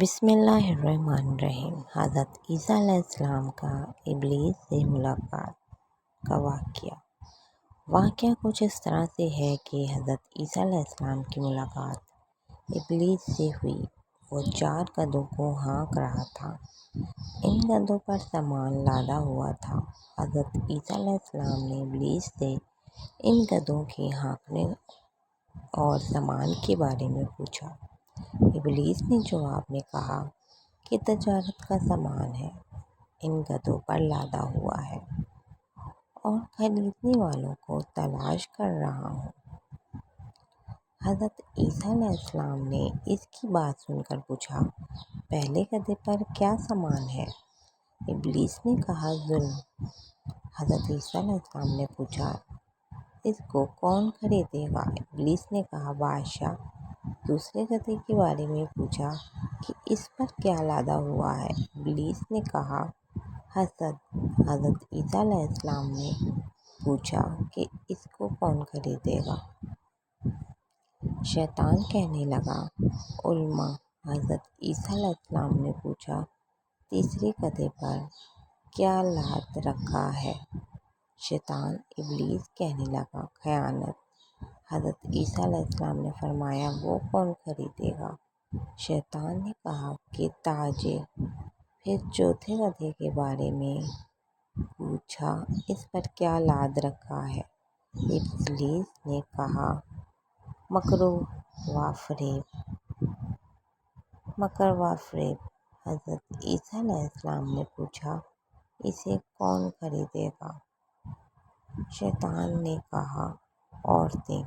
بسم اللہ الرحمن الرحیم۔ حضرت عیسیٰ علیہ السلام کا ابلیس سے ملاقات کا واقعہ کچھ اس طرح سے ہے کہ حضرت عیسیٰ علیہ السلام کی ملاقات ابلیس سے ہوئی۔ وہ 4 گدھوں کو ہانک رہا تھا۔ ان گدھوں پر سامان لادا ہوا تھا۔ حضرت عیسیٰ علیہ السلام نے ابلیس سے ان گدھوں کے ہانکنے اور سامان کے بارے میں پوچھا۔ ابلیس نے جواب میں کہا کہ تجارت کا سامان ہے، ان گدھوں پر لادا ہوا ہے اور خریدنے والوں کو تلاش کر رہا ہوں۔ حضرت عیسیٰ علیہ السلام نے اس کی بات سن کر پوچھا، پہلے گدھے پر کیا سامان ہے؟ ابلیس نے کہا، ظلم۔ حضرت عیسیٰ علیہ السلام نے پوچھا، اس کو کون خریدے گا؟ ابلیس نے کہا، بادشاہ۔ دوسرے گدھے کے بارے میں پوچھا کہ اس پر کیا لادا ہوا ہے؟ ابلیس نے کہا، حسد۔ حضرت عیسیٰ علیہ السلام نے پوچھا کہ اس کو کون خریدے گا؟ شیطان کہنے لگا، علم۔ حضرت عیسیٰ علیہ السلام نے پوچھا، تیسرے گدھے پر کیا لاد رکھا ہے؟ شیطان ابلیس کہنے لگا، خیانت۔ حضرت عیسیٰ علیہ السلام نے فرمایا، وہ کون خریدے گا؟ شیطان نے کہا کہ تاجر۔ پھر چوتھے گدھے کے بارے میں پوچھا، اس پر کیا لاد رکھا ہے؟ ابلیس نے کہا، مکر و فریب۔ حضرت عیسیٰ علیہ السلام نے پوچھا، اسے کون خریدے گا؟ شیطان نے کہا، عورتیں۔